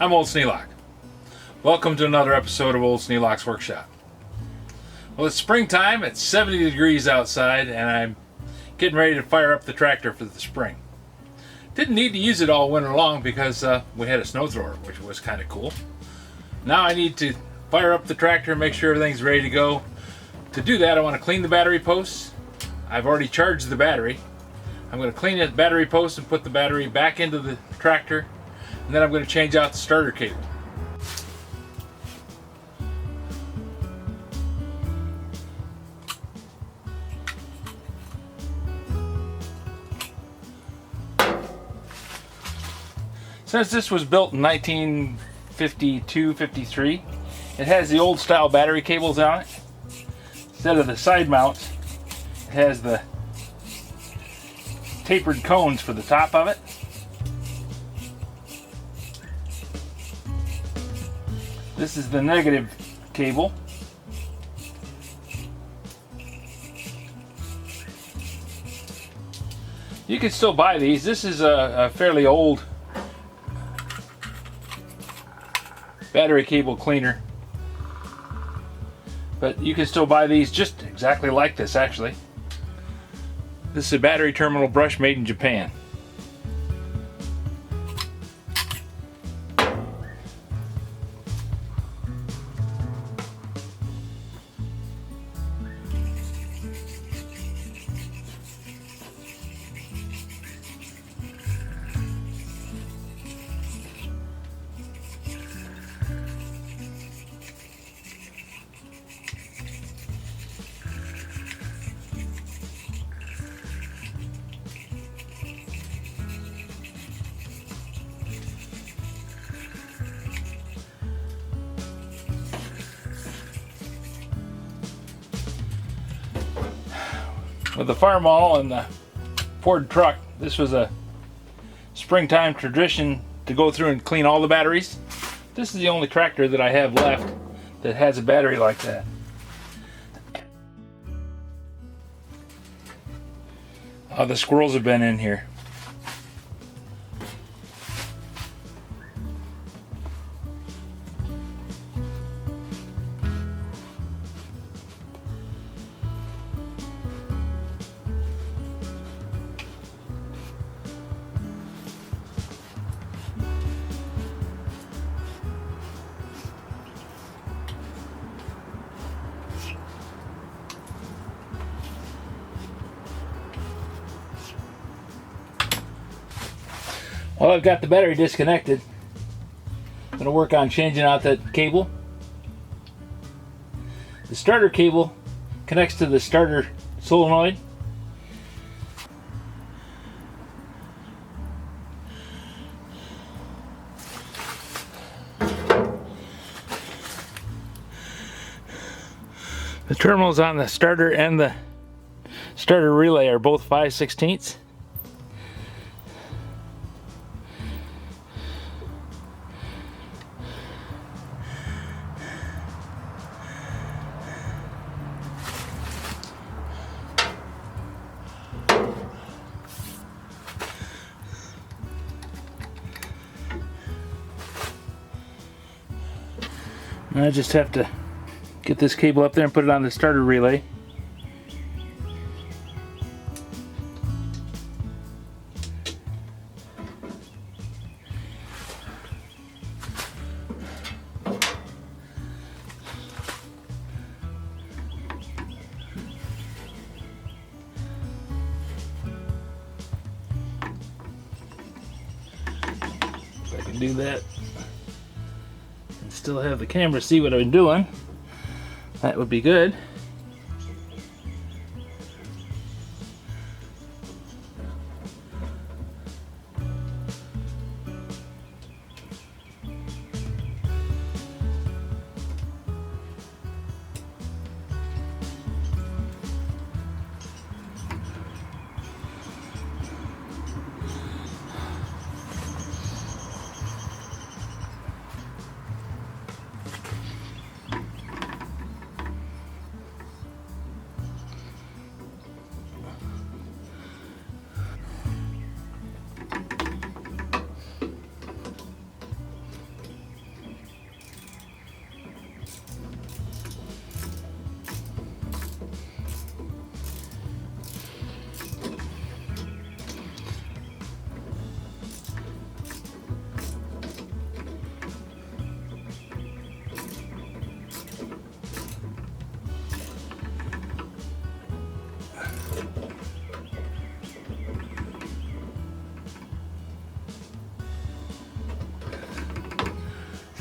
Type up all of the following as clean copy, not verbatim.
I'm Old Sneelock. Welcome to another episode of Old Sneelock's Workshop. Well, it's springtime, it's 70 degrees outside, and I'm getting ready to fire up the tractor for the spring. Didn't need to use it all winter long because we had a snow thrower, which was kind of cool. Now I need to fire up the tractor and make sure everything's ready to go. To do that, I want to clean the battery posts. I've already charged the battery. I'm going to clean the battery post and put the battery back into the tractor, and then I'm going to change out the starter cable. Since this was built in 1952-53, it has the old style battery cables on it. Instead of the side mounts, it has the tapered cones for the top of it. This is the negative cable. You can still buy these. This is a fairly old battery cable cleaner, but you can still buy these just exactly like this. Actually, this is a battery terminal brush made in Japan. With the farm model and the Ford truck, this was a springtime tradition to go through and clean all the batteries. This is the only tractor that I have left that has a battery like that. Oh, the squirrels have been in here. Well, I've got the battery disconnected. I'm going to work on changing out that cable. The starter cable connects to the starter solenoid. The terminals on the starter and the starter relay are both 5/16. I just have to get this cable up there and put it on the starter relay. If I can do that. Still have the camera see what I'm doing. That would be good.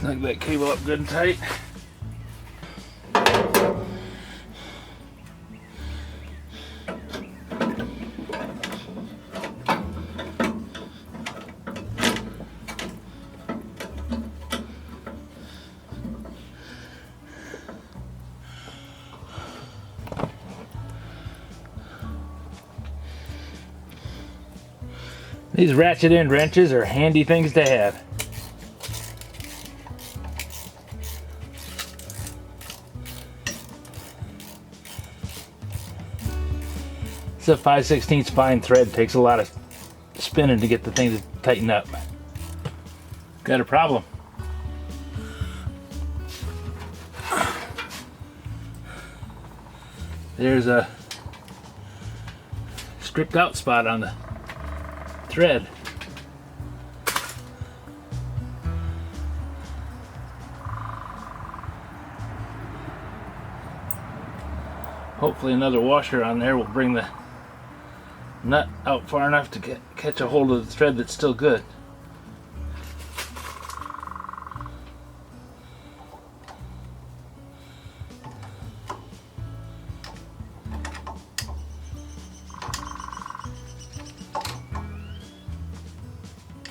Snug that cable up good and tight. These ratchet end wrenches are handy things to have. It's a 5/16 fine thread. Takes a lot of spinning to get the thing to tighten up. Got a problem. There's a stripped out spot on the thread. Hopefully another washer on there will bring the nut out far enough to catch a hold of the thread that's still good.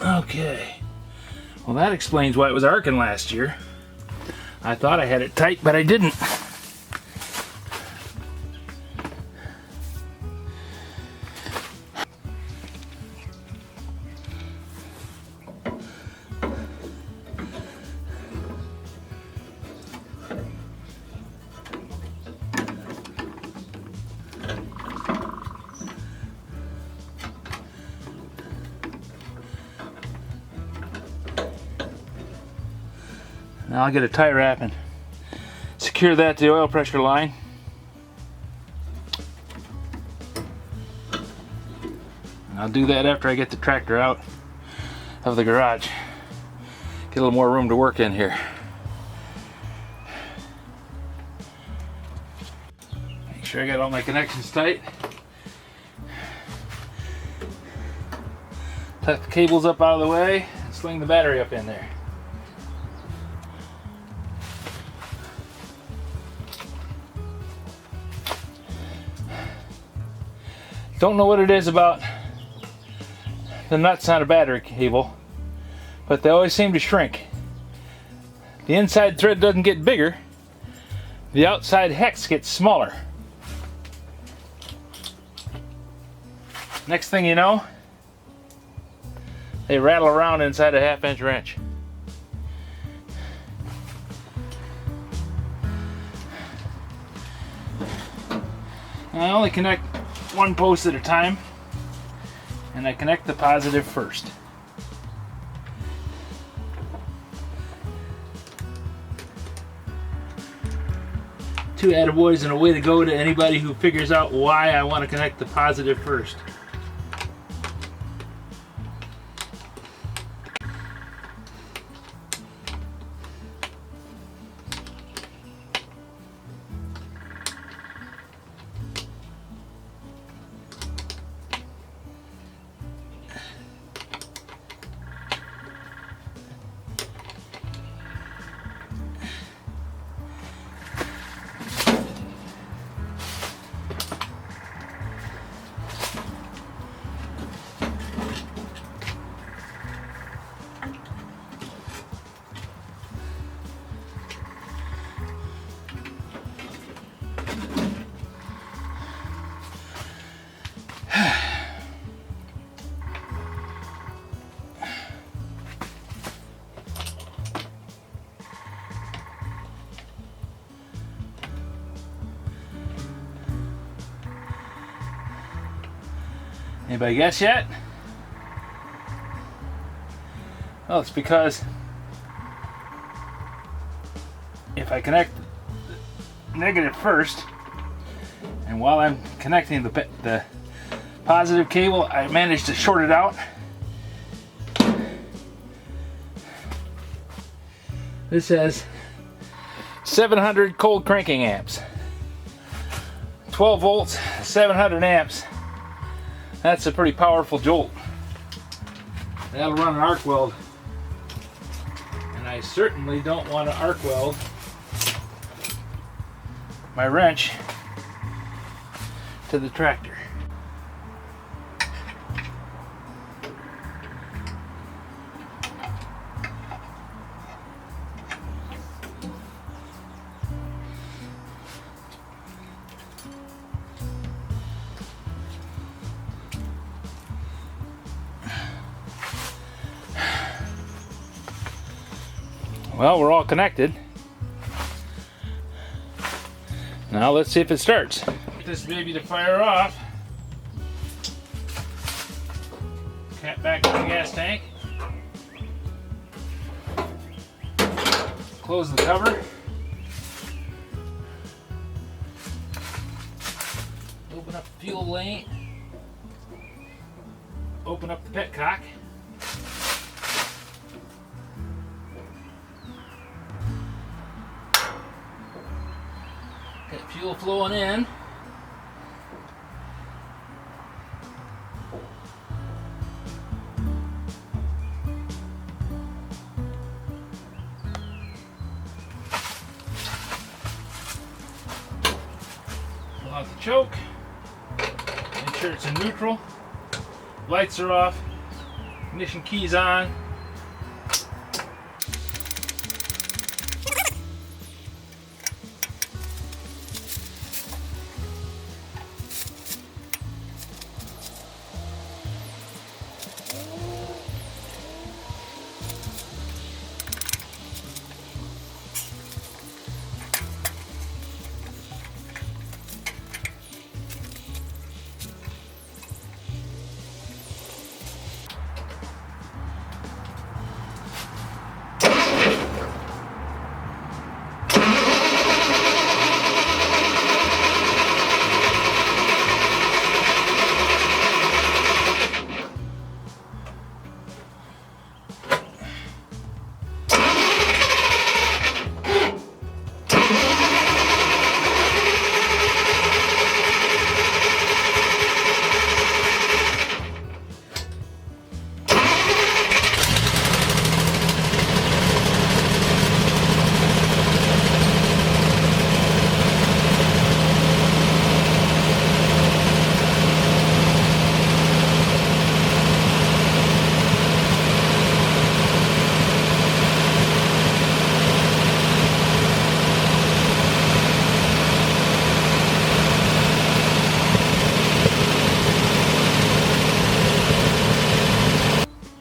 Okay, well that explains why it was arcing last year. I thought I had it tight, but I didn't. Now I'll get a tie wrap and secure that to the oil pressure line. And I'll do that after I get the tractor out of the garage. Get a little more room to work in here. Make sure I got all my connections tight. Tuck the cables up out of the way and sling the battery up in there. Don't know what it is about the nuts on a battery cable, but they always seem to shrink. The inside thread doesn't get bigger, the outside hex gets smaller. Next thing you know, they rattle around inside a 1/2 inch wrench. I only connect one post at a time, and I connect the positive first. Two attaboys and a way to go to anybody who figures out why I want to connect the positive first. Anybody guess yet? Well, it's because if I connect the negative first, and while I'm connecting the positive cable, I managed to short it out. This has 700 cold cranking amps, 12 volts, 700 amps. That's a pretty powerful jolt. That'll run an arc weld. And I certainly don't want to arc weld my wrench to the tractor. Well, we're all connected. Now let's see if it starts. Get this baby to fire off. Cap back to the gas tank. Close the cover. Open up the fuel lane. Open up the petcock. Get fuel flowing in. Pull out the choke. Make sure it's in neutral. Lights are off. Ignition key's on.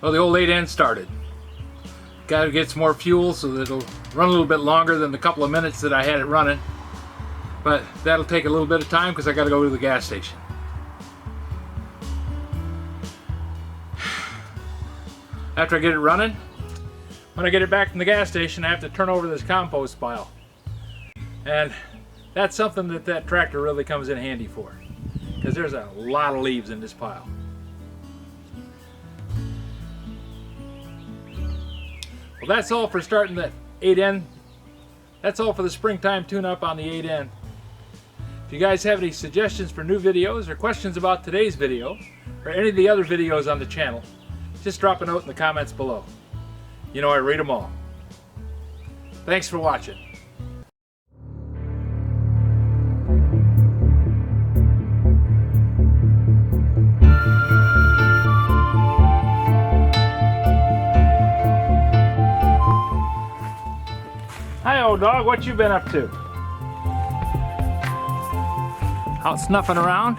Well, the old 8 end started. Got to get some more fuel so that it'll run a little bit longer than the couple of minutes that I had it running. But that'll take a little bit of time because I got to go to the gas station. After I get it running, when I get it back from the gas station, I have to turn over this compost pile. And that's something that that tractor really comes in handy for, because there's a lot of leaves in this pile. Well, that's all for starting the 8N. That's all for the springtime tune-up on the 8N. If you guys have any suggestions for new videos or questions about today's video or any of the other videos on the channel, just drop a note in the comments below. You know I read them all. Thanks for watching. Hi, old dog. What you been up to? Out snuffing around?